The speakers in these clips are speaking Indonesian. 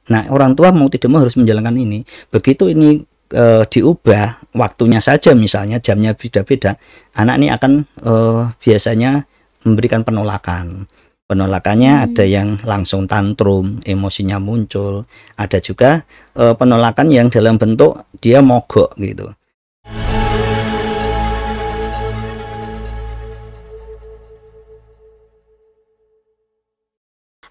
Nah, orang tua mau tidak mau harus menjalankan ini. Begitu ini diubah waktunya saja, misalnya jamnya beda-beda, anak ini akan biasanya memberikan penolakan. Penolakannya ada yang langsung tantrum, emosinya muncul, ada juga penolakan yang dalam bentuk dia mogok gitu.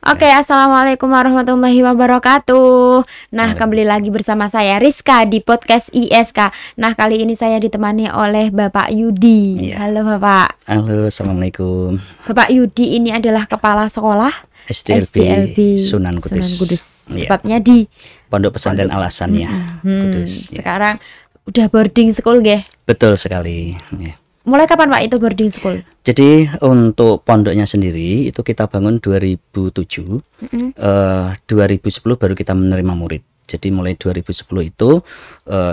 Oke, assalamualaikum warahmatullahi wabarakatuh. Nah, kembali lagi bersama saya Rizka di podcast ISK. Nah, kali ini saya ditemani oleh Bapak Yudi. Iya. Halo Bapak. Halo, assalamualaikum. Bapak Yudi ini adalah kepala sekolah SDLB Sunan Kudus. Iya. Tepatnya di Pondok Pesantren Al-Hasaniyah Kudus. Ya. Sekarang udah boarding school, nggih? Betul sekali. Ya. Mulai kapan Pak itu boarding school? Jadi untuk pondoknya sendiri itu kita bangun 2007, 2010 baru kita menerima murid. Jadi mulai 2010 itu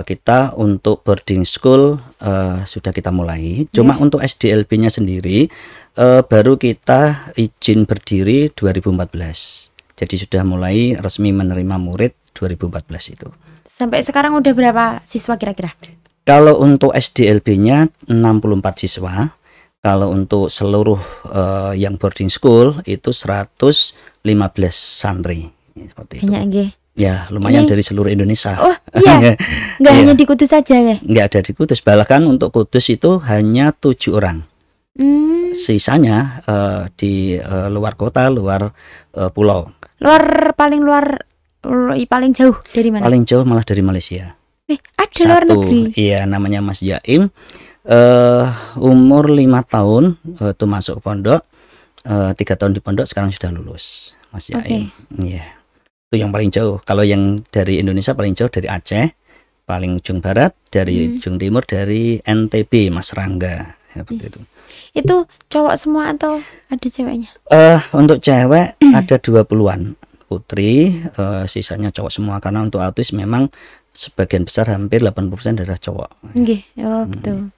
kita untuk boarding school sudah kita mulai. Cuma untuk SDLB-nya sendiri baru kita izin berdiri 2014. Jadi sudah mulai resmi menerima murid 2014 itu. Sampai sekarang udah berapa siswa kira-kira? Kalau untuk SDLB-nya 64 siswa. Kalau untuk seluruh yang boarding school itu 115 santri. Seperti itu. Banyak nggih. Ya, lumayan dari seluruh Indonesia. Oh iya, nggak hanya di Kudus saja ya? Nggak ada di Kudus, bahkan untuk Kudus itu hanya 7 orang. Sisanya di luar kota, luar pulau. Paling jauh dari mana? Paling jauh malah dari Malaysia. Ada luar negeri. Iya, namanya Mas Yaim. Umur 5 tahun itu masuk pondok, 3 tahun di pondok, sekarang sudah lulus. Mas Yaim. Iya. Itu yang paling jauh. Kalau yang dari Indonesia paling jauh dari Aceh, paling ujung barat, dari ujung timur dari NTB, Mas Rangga. Seperti itu. Itu cowok semua atau ada ceweknya? Untuk cewek ada 20-an putri, sisanya cowok semua, karena untuk autis memang sebagian besar hampir 80% adalah cowok. Nggih, betul.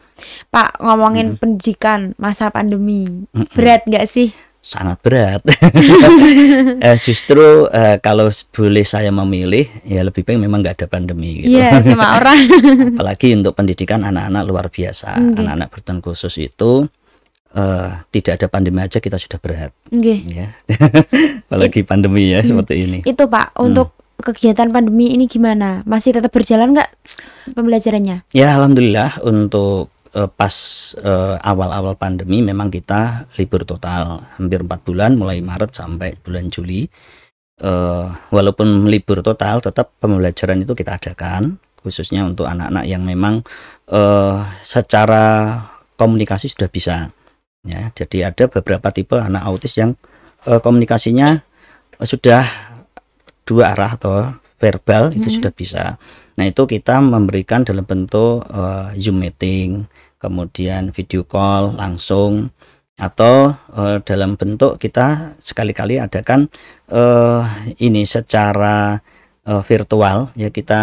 Pak, ngomongin pendidikan masa pandemi, berat nggak sih? Sangat berat. Justru kalau boleh saya memilih, ya lebih baik memang nggak ada pandemi gitu. Iya, sama orang. Apalagi untuk pendidikan anak-anak luar biasa, anak-anak berkebutuhan khusus itu tidak ada pandemi aja kita sudah berat. Ya. Apalagi pandemi ya seperti ini. Itu Pak, untuk kegiatan pandemi ini gimana? Masih tetap berjalan nggak pembelajarannya? Ya, alhamdulillah untuk pas awal-awal pandemi memang kita libur total hampir 4 bulan, mulai Maret sampai bulan Juli. Walaupun libur total, tetap pembelajaran itu kita adakan, khususnya untuk anak-anak yang memang secara komunikasi sudah bisa. Ya, jadi ada beberapa tipe anak autis yang komunikasinya sudah 2 arah atau verbal itu sudah bisa. Nah, itu kita memberikan dalam bentuk Zoom meeting, kemudian video call langsung, atau dalam bentuk kita sekali-kali adakan ini secara virtual ya, kita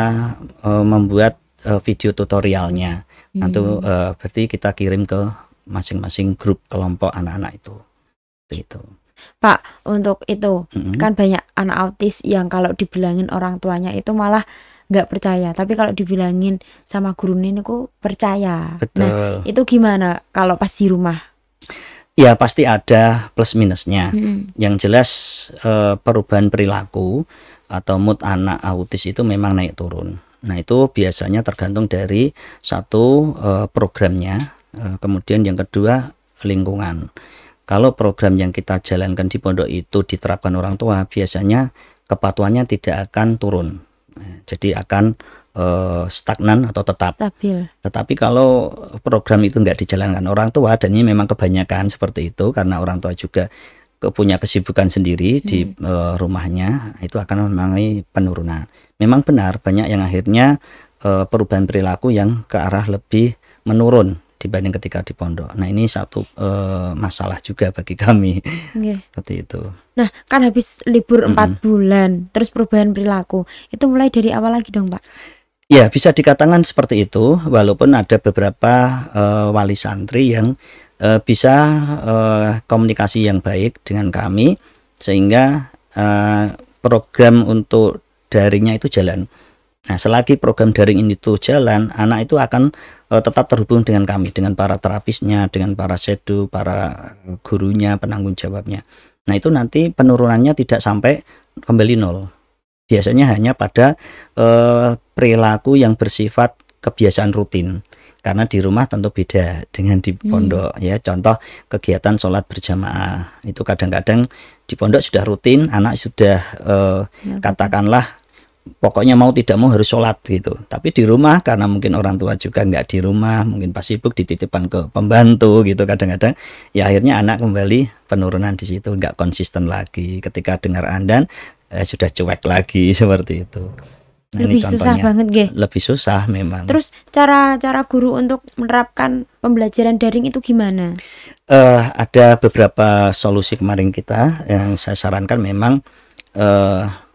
membuat video tutorialnya. Itu berarti kita kirim ke masing-masing grup kelompok anak-anak itu. Gitu. Pak, untuk itu kan banyak anak autis yang kalau dibilangin orang tuanya itu malah nggak percaya, tapi kalau dibilangin sama gurunya ini kok percaya. Betul. Nah, itu gimana kalau pas di rumah? Ya pasti ada plus minusnya. Yang jelas perubahan perilaku atau mood anak autis itu memang naik turun. Nah, itu biasanya tergantung dari satu programnya, kemudian yang kedua lingkungan. Kalau program yang kita jalankan di pondok itu diterapkan orang tua, biasanya kepatuhannya tidak akan turun. Jadi akan stagnan atau tetap. Stabil. Tetapi kalau program itu nggak dijalankan orang tua, dan ini memang kebanyakan seperti itu, karena orang tua juga punya kesibukan sendiri di rumahnya, itu akan mengalami penurunan. Memang benar, banyak yang akhirnya perubahan perilaku yang ke arah lebih menurun dibanding ketika di pondok. Nah, ini satu masalah juga bagi kami. Seperti itu. Nah, kan habis libur 4 bulan, terus perubahan perilaku, itu mulai dari awal lagi dong, Pak? Ya, bisa dikatakan seperti itu, walaupun ada beberapa wali santri yang bisa komunikasi yang baik dengan kami, sehingga program untuk daringnya itu jalan. Nah, selagi program daring ini tuh jalan, anak itu akan tetap terhubung dengan kami, dengan para terapisnya, dengan para shadow, para gurunya, penanggung jawabnya. Nah, itu nanti penurunannya tidak sampai kembali nol. Biasanya hanya pada perilaku yang bersifat kebiasaan rutin. Karena di rumah tentu beda dengan di pondok ya. Contoh kegiatan sholat berjamaah itu kadang-kadang di pondok sudah rutin, anak sudah katakanlah pokoknya mau tidak mau harus sholat gitu. Tapi di rumah karena mungkin orang tua juga nggak di rumah, mungkin pas sibuk dititipkan ke pembantu gitu kadang-kadang, ya akhirnya anak kembali penurunan di situ, nggak konsisten lagi. Ketika dengar adzan sudah cuek lagi seperti itu. Nah, lebih susah banget, Ge. Lebih susah memang. Terus cara guru untuk menerapkan pembelajaran daring itu gimana? Ada beberapa solusi kemarin kita yang saya sarankan memang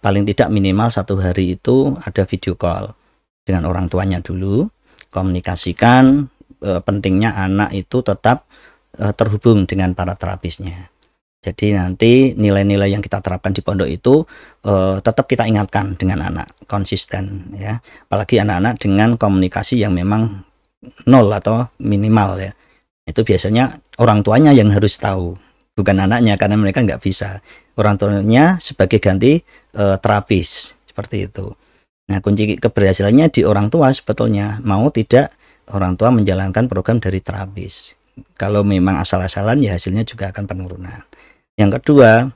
paling tidak minimal 1 hari itu ada video call dengan orang tuanya dulu, komunikasikan pentingnya anak itu tetap terhubung dengan para terapisnya. Jadi nanti nilai-nilai yang kita terapkan di pondok itu tetap kita ingatkan dengan anak, konsisten ya. Apalagi anak-anak dengan komunikasi yang memang nol atau minimal ya. Itu biasanya orang tuanya yang harus tahu, bukan anaknya, karena mereka nggak bisa. Orang tuanya sebagai ganti terapis seperti itu. Nah, kunci keberhasilannya di orang tua sebetulnya, mau tidak orang tua menjalankan program dari terapis. Kalau memang asal-asalan ya hasilnya juga akan penurunan. Yang kedua,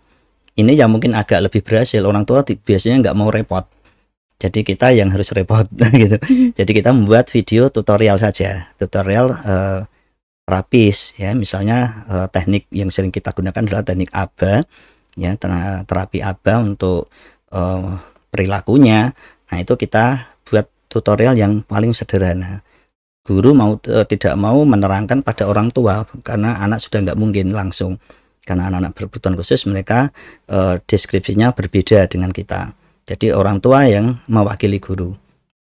ini yang mungkin agak lebih berhasil, orang tua biasanya nggak mau repot. Jadi kita yang harus repot gitu. Jadi kita membuat video tutorial saja, tutorial terapis ya. Misalnya teknik yang sering kita gunakan adalah teknik ABA ya, terapi ABA untuk perilakunya. Nah, itu kita buat tutorial yang paling sederhana. Guru mau tidak mau menerangkan pada orang tua karena anak sudah nggak mungkin langsung. Karena anak-anak berkebutuhan khusus mereka deskripsinya berbeda dengan kita. Jadi orang tua yang mewakili guru.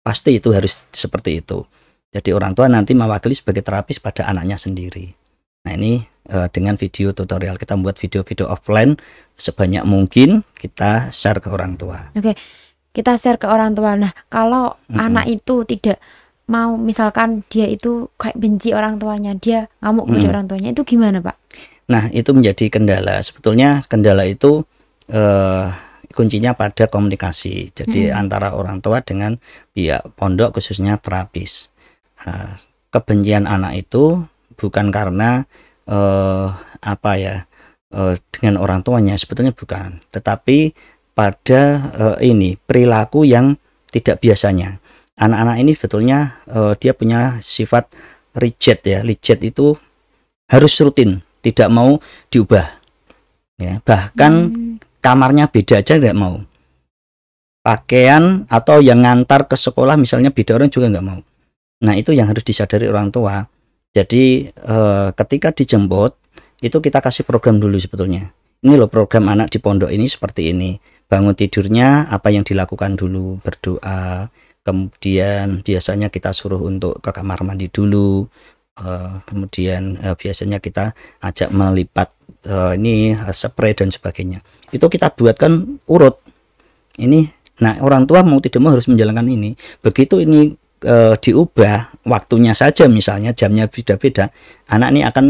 Pasti itu harus seperti itu. Jadi orang tua nanti mewakili sebagai terapis pada anaknya sendiri. Nah, ini dengan video tutorial kita membuat video-video offline sebanyak mungkin kita share ke orang tua. Oke, kita share ke orang tua. Nah, kalau anak itu tidak mau, misalkan dia itu kayak benci orang tuanya, dia ngamuk kepada orang tuanya, itu gimana, Pak? Nah, itu menjadi kendala. Sebetulnya kendala itu kuncinya pada komunikasi. Jadi antara orang tua dengan pihak pondok khususnya terapis. Kebencian anak itu bukan karena dengan orang tuanya, sebetulnya bukan. Tetapi pada ini perilaku yang tidak biasanya. Anak-anak ini sebetulnya dia punya sifat rigid ya. Rigid itu harus rutin, tidak mau diubah ya. Bahkan kamarnya beda aja nggak mau. Pakaian atau yang ngantar ke sekolah misalnya beda orang juga nggak mau. Nah, itu yang harus disadari orang tua. Jadi ketika dijemput itu kita kasih program dulu sebetulnya. Ini loh program anak di pondok ini seperti ini. Bangun tidurnya apa yang dilakukan dulu, berdoa. Kemudian biasanya kita suruh untuk ke kamar mandi dulu. Kemudian biasanya kita ajak melipat spray dan sebagainya. Itu kita buatkan urut. Ini, nah orang tua mau tidak mau harus menjalankan ini. Begitu ini diubah waktunya saja, misalnya jamnya beda-beda, anak ini akan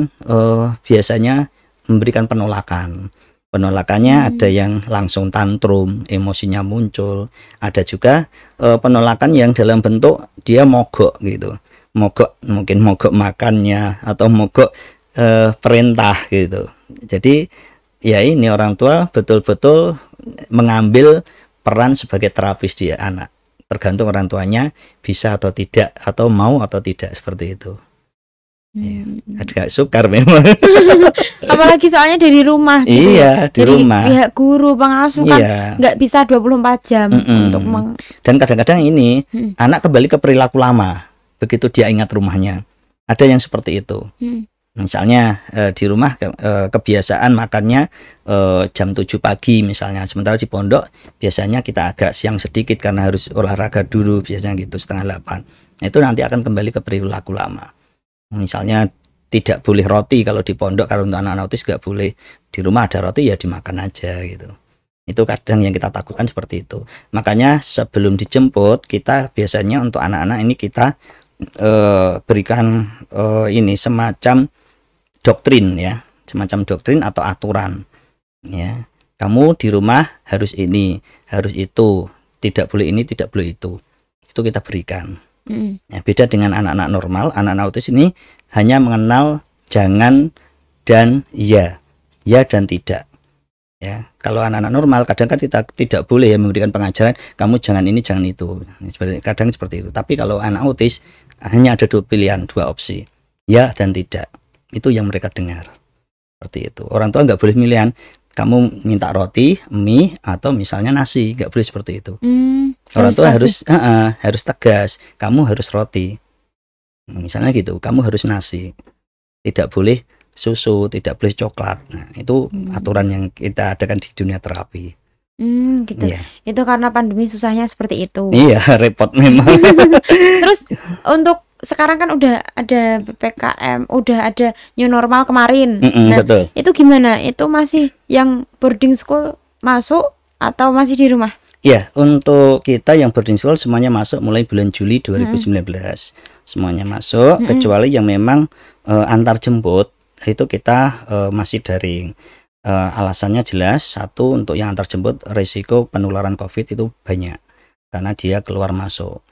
biasanya memberikan penolakan. Penolakannya ada yang langsung tantrum, emosinya muncul. Ada juga penolakan yang dalam bentuk dia mogok gitu. Mogok, mungkin mogok makannya atau mogok perintah gitu. Jadi ya ini orang tua betul-betul mengambil peran sebagai terapis dia anak. Tergantung orang tuanya bisa atau tidak, atau mau atau tidak, seperti itu. Ya, agak sukar memang. Apalagi soalnya dari rumah gitu. Iya, di rumah. Pihak guru, pengasuh kan nggak bisa 24 jam untuk Dan kadang-kadang ini anak kembali ke perilaku lama. Begitu dia ingat rumahnya. Ada yang seperti itu. Misalnya di rumah kebiasaan makannya jam 7 pagi misalnya. Sementara di pondok biasanya kita agak siang sedikit karena harus olahraga dulu, biasanya gitu 7:30. Nah, itu nanti akan kembali ke perilaku lama. Misalnya tidak boleh roti kalau di pondok, kalau untuk anak-anak autis nggak boleh. Di rumah ada roti ya dimakan aja gitu. Itu kadang yang kita takutkan seperti itu. Makanya sebelum dijemput, kita biasanya untuk anak-anak ini kita berikan ini semacam doktrin ya, semacam doktrin atau aturan ya. Kamu di rumah harus ini, harus itu, tidak boleh ini, tidak boleh itu. Itu kita berikan. Ya, beda dengan anak-anak normal, anak-anak autis ini hanya mengenal jangan dan ya dan tidak. Ya, kalau anak-anak normal kadang kan kita tidak boleh ya memberikan pengajaran kamu jangan ini jangan itu, kadang seperti itu. Tapi kalau anak autis hanya ada dua pilihan, dua opsi, ya dan tidak. Itu yang mereka dengar seperti itu. Orang tua nggak boleh pilihan kamu minta roti, mie atau misalnya nasi, nggak boleh seperti itu. Orang tua harus tegas, kamu harus roti, misalnya gitu, kamu harus nasi, tidak boleh susu, tidak boleh coklat. Nah, itu aturan yang kita adakan di dunia terapi. Gitu. Yeah. Itu karena pandemi susahnya seperti itu. Iya, repot memang. Terus untuk sekarang kan udah ada PPKM, udah ada new normal kemarin. Nah, betul. Itu gimana? Itu masih yang boarding school masuk atau masih di rumah? Ya, untuk kita yang boarding school semuanya masuk mulai bulan Juli 2019. Semuanya masuk, kecuali yang memang antar jemput itu kita masih daring. Alasannya jelas, satu, untuk yang antar jemput risiko penularan COVID itu banyak karena dia keluar masuk.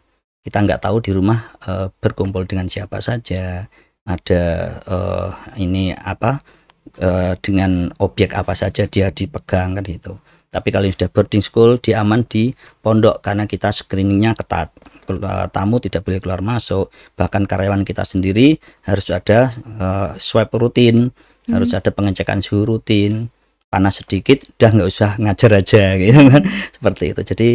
Kita nggak tahu di rumah berkumpul dengan siapa saja, ada ini apa dengan objek apa saja dia dipegang kan gitu. Tapi kalau sudah boarding school dia aman di pondok karena kita screeningnya ketat. Tamu tidak boleh keluar masuk, bahkan karyawan kita sendiri harus ada swab rutin, harus ada pengecekan suhu rutin. Panas sedikit udah nggak usah ngajar aja gitu kan. Seperti itu. Jadi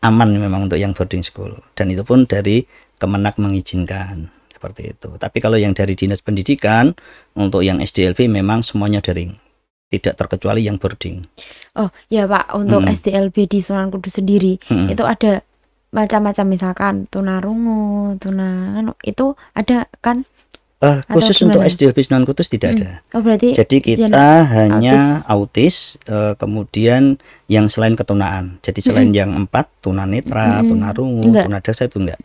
aman memang untuk yang boarding school, dan itu pun dari Kemenak mengizinkan seperti itu. Tapi kalau yang dari Dinas Pendidikan untuk yang SDLB memang semuanya daring, tidak terkecuali yang boarding. Oh ya Pak, untuk SDLB di Sunan Kudus sendiri itu ada macam-macam, misalkan tunarungu, itu ada kan? Khusus untuk SDLB Sunan Kudus tidak ada. Oh, berarti jadi kita hanya autis, kemudian yang selain ketunaan. Jadi selain yang 4, tunanetra, tunarungu, tunadaksa itu enggak.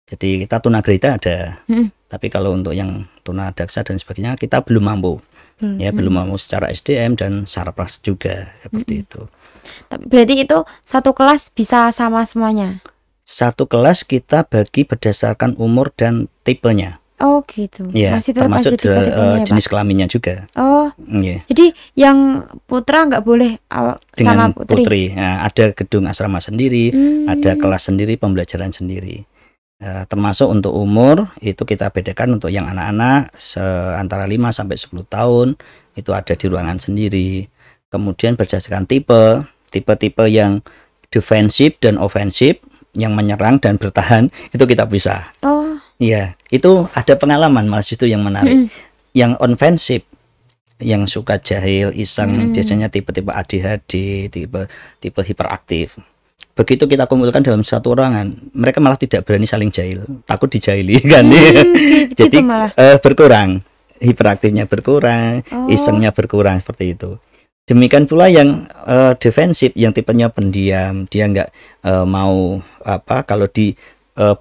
Jadi kita tunagrita ada. Tapi kalau untuk yang tunadaksa dan sebagainya kita belum mampu. Ya, belum mampu secara SDM dan sarpras juga seperti itu. Berarti itu satu kelas bisa sama semuanya? Satu kelas kita bagi berdasarkan umur dan tipenya. Oh gitu. Ya, masih termasuk jenis kelaminnya juga. Oh. Yeah. Jadi yang putra nggak boleh dengan sama putri. Nah, ada gedung asrama sendiri, ada kelas sendiri, pembelajaran sendiri. Termasuk untuk umur itu kita bedakan untuk yang anak-anak antara 5 sampai 10 tahun itu ada di ruangan sendiri. Kemudian berdasarkan tipe yang defensif dan ofensif, yang menyerang dan bertahan itu kita pisah. Oh. Iya, itu ada pengalaman malah justru yang menarik. Yang ofensif, yang suka jahil, iseng, biasanya tipe-tipe ADHD, tipe hiperaktif. Begitu kita kumpulkan dalam satu ruangan, mereka malah tidak berani saling jahil, takut dijahili kan. Jadi berkurang, hiperaktifnya berkurang, isengnya berkurang seperti itu. Demikian pula yang defensif, yang tipenya pendiam, dia nggak mau kalau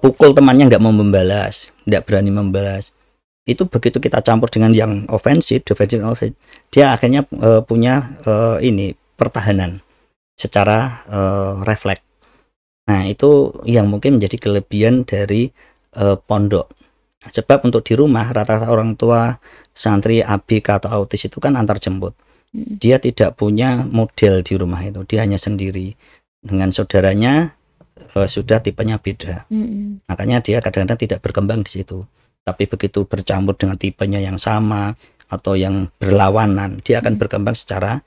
pukul temannya nggak mau membalas, nggak berani membalas. Itu begitu kita campur dengan yang ofensif, defensif, dia akhirnya punya ini pertahanan secara refleks. Nah, itu yang mungkin menjadi kelebihan dari pondok. Sebab untuk di rumah rata-rata orang tua santri ABK atau autis itu kan antar jemput. Dia tidak punya model di rumah itu, dia hanya sendiri dengan saudaranya. Sudah tipenya beda, makanya dia kadang-kadang tidak berkembang di situ. Tapi begitu bercampur dengan tipenya yang sama atau yang berlawanan, dia akan berkembang secara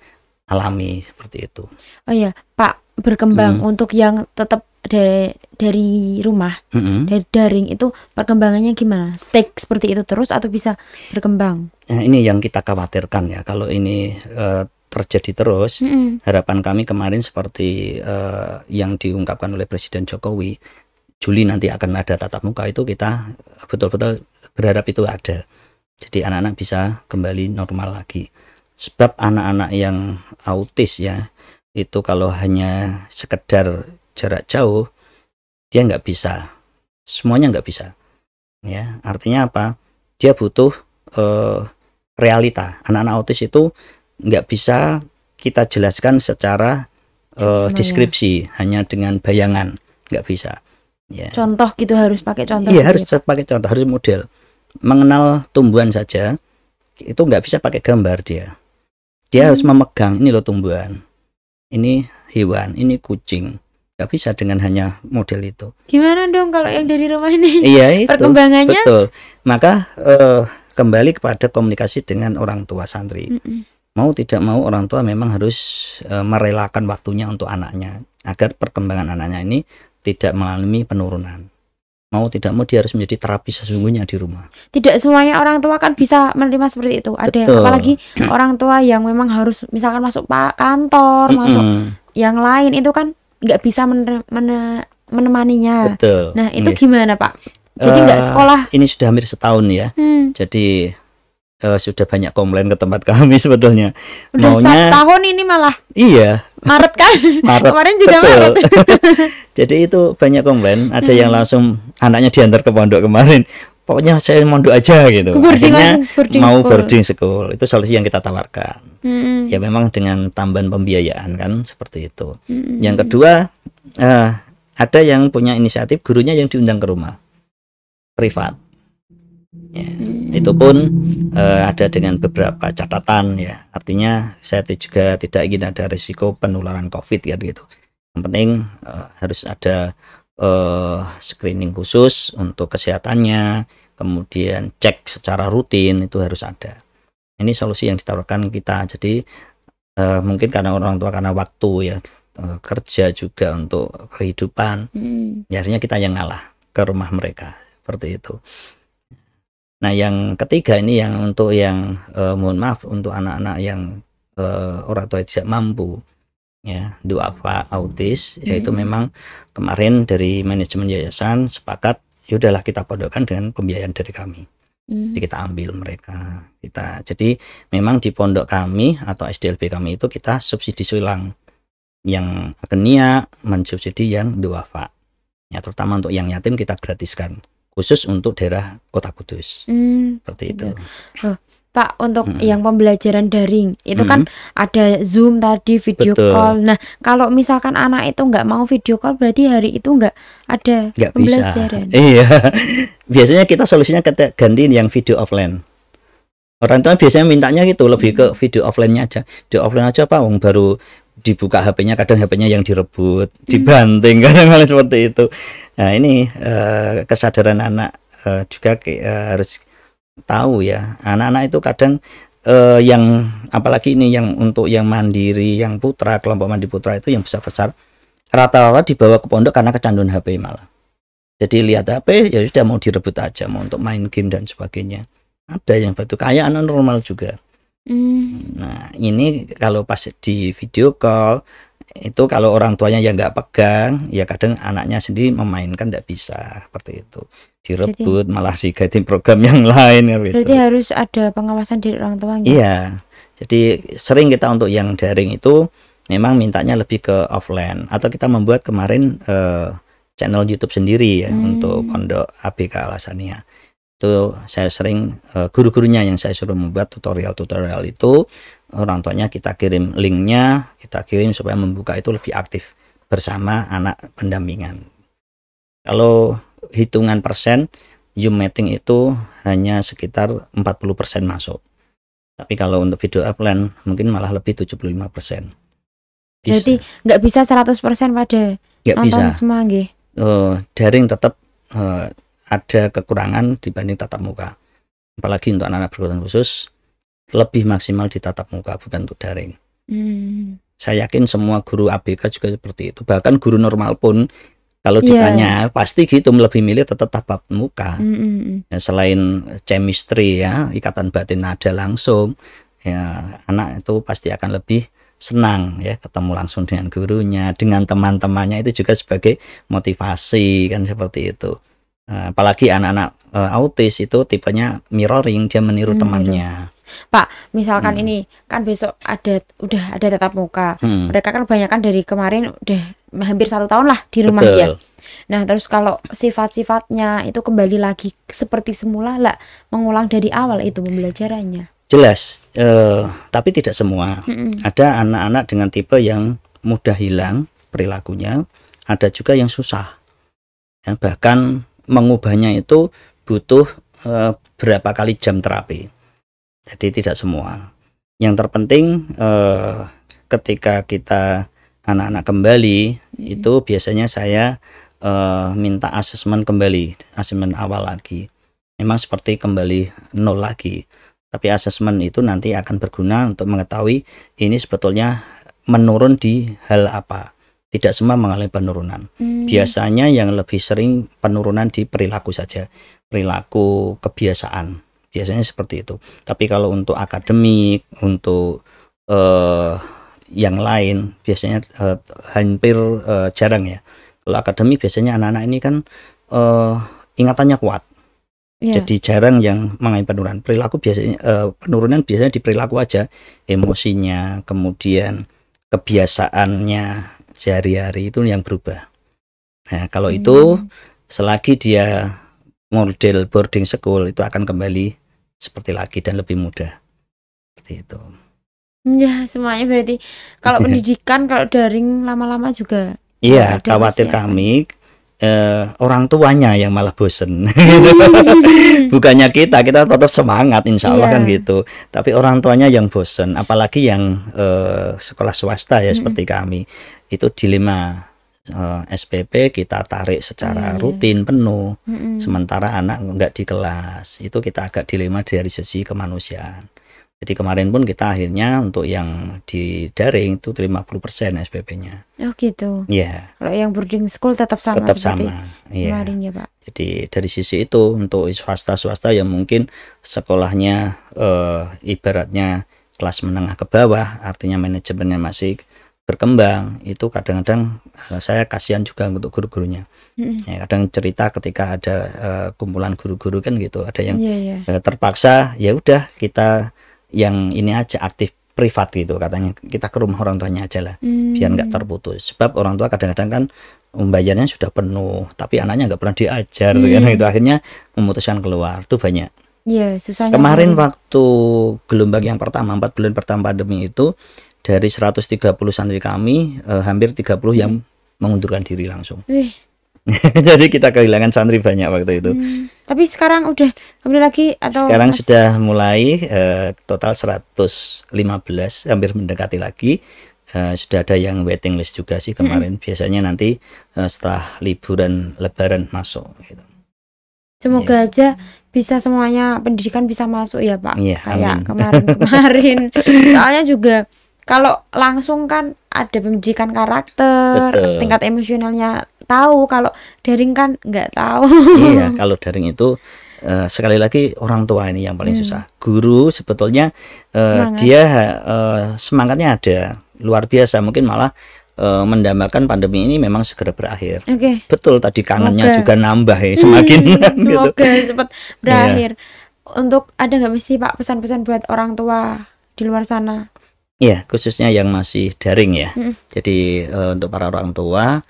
alami seperti itu. Oh ya Pak, berkembang untuk yang tetap dari rumah, dari daring itu perkembangannya gimana? Stay seperti itu terus atau bisa berkembang? Nah, ini yang kita khawatirkan ya, kalau ini terjadi terus. Harapan kami kemarin seperti yang diungkapkan oleh Presiden Jokowi, Juli nanti akan ada tatap muka, itu kita betul-betul berharap itu ada. Jadi anak-anak bisa kembali normal lagi. Sebab anak-anak yang autis ya, itu kalau hanya sekedar jarak jauh dia nggak bisa, semuanya nggak bisa ya. Artinya apa, dia butuh realita. Anak-anak autis itu nggak bisa kita jelaskan secara deskripsi hanya dengan bayangan, nggak bisa ya. Contoh gitu, harus pakai contoh. Iya, harus pakai contoh, harus model. Mengenal tumbuhan saja itu nggak bisa pakai gambar, dia harus memegang, ini loh tumbuhan, ini hewan, ini kucing. Nggak bisa dengan hanya model itu. Gimana dong kalau yang dari rumah ini? Iya, itu perkembangannya. Betul. Maka kembali kepada komunikasi dengan orang tua santri. Mau tidak mau orang tua memang harus merelakan waktunya untuk anaknya agar perkembangan anaknya ini tidak mengalami penurunan. Mau tidak mau dia harus menjadi terapi sesungguhnya di rumah. Tidak semuanya orang tua kan bisa menerima seperti itu. Ada yang, apalagi orang tua yang memang harus misalkan masuk kantor, masuk yang lain, itu kan nggak bisa menemaninya. Betul. Nah itu gimana Pak? Jadi nggak sekolah? Ini sudah hampir setahun ya. Jadi sudah banyak komplain ke tempat kami sebetulnya. Udah maunya tahun ini malah. Iya. Maret kan? Maret. Kemarin juga betul. Maret. Jadi itu banyak komplain. Ada yang langsung anaknya diantar ke pondok kemarin. Pokoknya saya mondok aja gitu. Akhirnya mau boarding school. Itu solusi yang kita tawarkan. Ya memang dengan tambahan pembiayaan kan seperti itu. Yang kedua, ada yang punya inisiatif gurunya yang diundang ke rumah privat. Ya, itu pun ada dengan beberapa catatan ya. Artinya saya juga tidak ingin ada risiko penularan COVID kan gitu. Yang penting harus ada screening khusus untuk kesehatannya, kemudian cek secara rutin itu harus ada. Ini solusi yang ditawarkan kita. Jadi mungkin karena orang tua karena waktu ya, kerja juga untuk kehidupan, ya akhirnya kita yang ngalah ke rumah mereka seperti itu. Nah yang ketiga ini yang untuk yang mohon maaf untuk anak-anak yang orang tua tidak mampu ya, duafa autis, yaitu memang kemarin dari manajemen yayasan sepakat yaudahlah kita pondokkan dengan pembiayaan dari kami. Jadi kita ambil mereka, jadi memang di pondok kami atau SDLB kami itu kita subsidi silang, yang akenia mensubsidi yang duafa ya, terutama untuk yang yatim kita gratiskan khusus untuk daerah Kota Kudus. Seperti itu. Pak, untuk yang pembelajaran daring itu kan ada Zoom tadi, video call. Nah, kalau misalkan anak itu nggak mau video call, berarti hari itu nggak ada pembelajaran. Bisa. Iya, biasanya kita solusinya gantiin yang video offline. Orang tua biasanya mintanya gitu, lebih ke video offline-nya aja. Video offline aja Pak, wong baru dibuka HP-nya, kadang HP-nya yang direbut, dibanting, kadang-kadang seperti itu. Nah ini kesadaran anak juga harus tahu ya, anak-anak itu kadang yang apalagi ini yang untuk yang mandiri, yang putra, kelompok mandiri putra itu yang besar-besar rata-rata dibawa ke pondok karena kecanduan HP malah. Jadi lihat HP ya sudah mau direbut aja, mau untuk main game dan sebagainya. Ada yang betul kayak anak normal juga. Nah ini kalau pas di video call itu kalau orang tuanya yang nggak pegang ya kadang anaknya sendiri memainkan nggak bisa seperti itu, direbut, malah diganti program yang lain ya gitu. Berarti harus ada pengawasan dari orang tua gitu? Iya, jadi sering kita untuk yang daring itu memang mintanya lebih ke offline, atau kita membuat kemarin channel YouTube sendiri ya untuk pondok ABK Al-Hasaniyah. Itu saya sering guru-gurunya yang saya suruh membuat tutorial-tutorial itu, orang tuanya kita kirim linknya, kita kirim supaya membuka itu lebih aktif bersama anak pendampingan. Kalau hitungan persen Zoom meeting itu hanya sekitar 40% masuk, tapi kalau untuk video offline mungkin malah lebih 75%. Berarti nggak bisa 100% pada nonton semua nggih? Daring tetap ada kekurangan dibanding tatap muka, apalagi untuk anak-anak berkebutuhan khusus lebih maksimal di tatap muka, bukan untuk daring. Saya yakin semua guru ABK juga seperti itu, bahkan guru normal pun kalau ditanya pasti gitu lebih milih tetap tatap muka. Ya, selain chemistry ya, ikatan batin ada langsung ya, anak itu pasti akan lebih senang ya ketemu langsung dengan gurunya, dengan teman-temannya, itu juga sebagai motivasi kan seperti itu. Apalagi anak-anak autis itu tipenya mirroring, dia meniru temannya. Pak, misalkan ini kan besok udah ada tatap muka. Mereka kan kebanyakan dari kemarin udah hampir 1 tahun lah di rumah. Betul. Ya. Nah, terus kalau sifat-sifatnya itu kembali lagi seperti semula lah, mengulang dari awal itu pembelajarannya. Jelas, tapi tidak semua. Ada anak-anak dengan tipe yang mudah hilang perilakunya, ada juga yang susah. Ya, bahkan mengubahnya itu butuh berapa kali jam terapi. Jadi tidak semua. Yang terpenting ketika kita anak-anak kembali itu biasanya saya minta asesmen kembali, asesmen awal lagi. Memang seperti kembali nol lagi. Tapi asesmen itu nanti akan berguna untuk mengetahui ini sebetulnya menurun di hal apa. Tidak semua mengalami penurunan. Biasanya yang lebih sering penurunan di perilaku saja. Perilaku, kebiasaan. Biasanya seperti itu. Tapi kalau untuk akademik, untuk yang lain, biasanya hampir jarang ya. Kalau akademik biasanya anak-anak ini kan ingatannya kuat. Jadi jarang yang mengalami penurunan. Perilaku biasanya penurunan biasanya di perilaku aja, emosinya, kemudian kebiasaannya sehari-hari itu yang berubah. Nah, kalau itu selagi dia model boarding school itu akan kembali seperti lagi dan lebih mudah. Seperti itu. Ya, semuanya berarti kalau pendidikan kalau daring lama-lama juga. Iya, khawatir kami orang tuanya yang malah bosen. Bukannya kita tetap semangat insya Allah kan gitu. Tapi orang tuanya yang bosen, apalagi yang sekolah swasta ya seperti kami. Itu dilema SPP kita tarik secara rutin penuh, sementara anak nggak di kelas. Itu kita agak dilema dari sisi kemanusiaan. Jadi kemarin pun kita akhirnya untuk yang di daring itu 50% SPP-nya. Oh gitu. Iya. Kalau yang boarding school tetap sama seperti kemarin ya Pak. Jadi dari sisi itu untuk swasta yang mungkin sekolahnya ibaratnya kelas menengah ke bawah, artinya manajemennya masih berkembang, itu kadang-kadang saya kasihan juga untuk guru-gurunya. Ya, kadang cerita ketika ada kumpulan guru-guru kan gitu, ada yang terpaksa ya udah kita yang ini aja aktif privat gitu, katanya kita ke rumah orang tuanya aja lah biar nggak terputus, sebab orang tua kadang-kadang kan membayarnya sudah penuh tapi anaknya nggak pernah diajar kan itu, akhirnya memutuskan keluar. Itu banyak. Susahnya kemarin waktu gelombang yang pertama 4 bulan pertama pandemi itu dari 130 santri kami hampir 30 yang mengundurkan diri langsung. Jadi kita kehilangan santri banyak waktu itu. Tapi sekarang udah kembali lagi atau sekarang sudah mulai total 115, hampir mendekati lagi. Sudah ada yang waiting list juga sih kemarin. Biasanya nanti setelah liburan Lebaran masuk gitu. Semoga aja bisa semuanya pendidikan bisa masuk ya Pak. Kayak amin. kemarin. Soalnya juga kalau langsung kan ada pendidikan karakter, tingkat emosionalnya tahu, kalau daring kan nggak tahu. Iya, kalau daring itu sekali lagi orang tua ini yang paling susah. Guru sebetulnya dia semangatnya ada luar biasa, mungkin malah mendambakan pandemi ini memang segera berakhir. Betul, tadi kangennya juga nambah ya semakin. Semoga cepat berakhir. Untuk ada nggak sih Pak pesan-pesan buat orang tua di luar sana? Iya, khususnya yang masih daring ya. Jadi untuk para orang tua,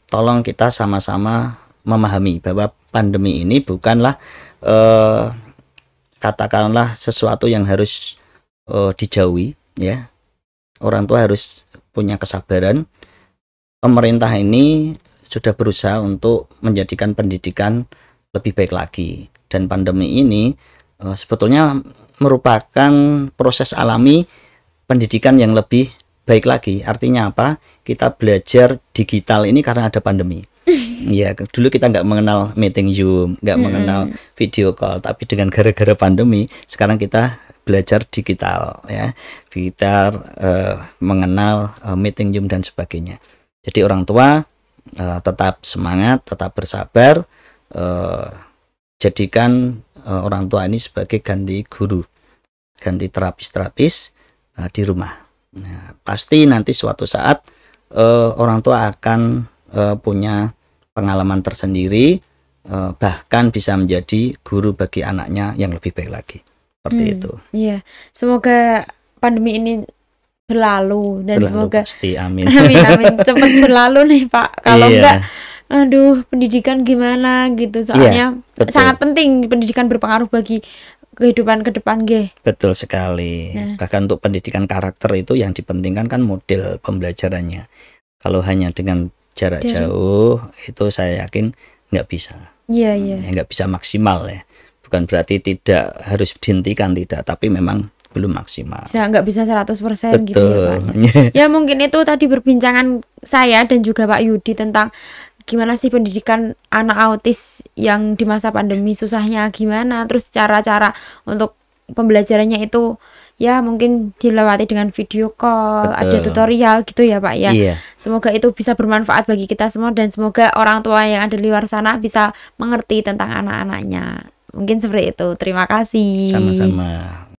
tolong kita sama-sama memahami bahwa pandemi ini bukanlah katakanlah sesuatu yang harus dijauhi ya. Orang tua harus punya kesabaran. Pemerintah ini sudah berusaha untuk menjadikan pendidikan lebih baik lagi, dan pandemi ini sebetulnya merupakan proses alami pendidikan yang lebih baik lagi. Artinya apa? Kita belajar digital ini karena ada pandemi. Ya, dulu kita nggak mengenal meeting Zoom, nggak mengenal video call, tapi dengan gara-gara pandemi sekarang kita belajar digital ya. Kita mengenal meeting Zoom dan sebagainya. Jadi orang tua tetap semangat, tetap bersabar, jadikan orang tua ini sebagai ganti guru, ganti terapis di rumah. Nah, pasti nanti suatu saat orang tua akan punya pengalaman tersendiri, bahkan bisa menjadi guru bagi anaknya yang lebih baik lagi. seperti itu. Iya, semoga pandemi ini berlalu dan semoga pasti, amin. Amin cepat berlalu nih Pak. Kalau enggak, aduh, pendidikan gimana gitu, soalnya sangat penting, pendidikan berpengaruh bagi kehidupan ke depan, Betul sekali. Bahkan untuk pendidikan karakter itu yang dipentingkan kan model pembelajarannya. Kalau hanya dengan jarak jauh itu saya yakin nggak bisa. Ya, nggak bisa maksimal ya. Bukan berarti tidak harus dihentikan, tidak, tapi memang belum maksimal. Nggak bisa 100% gitu ya Pak. Ya mungkin itu tadi perbincangan saya dan juga Pak Yudi tentang gimana sih pendidikan anak autis yang di masa pandemi, susahnya gimana, terus cara-cara untuk pembelajarannya itu ya mungkin dilewati dengan video call, ada tutorial gitu ya Pak ya. Semoga itu bisa bermanfaat bagi kita semua dan semoga orang tua yang ada di luar sana bisa mengerti tentang anak-anaknya. Mungkin seperti itu. Terima kasih. Sama-sama.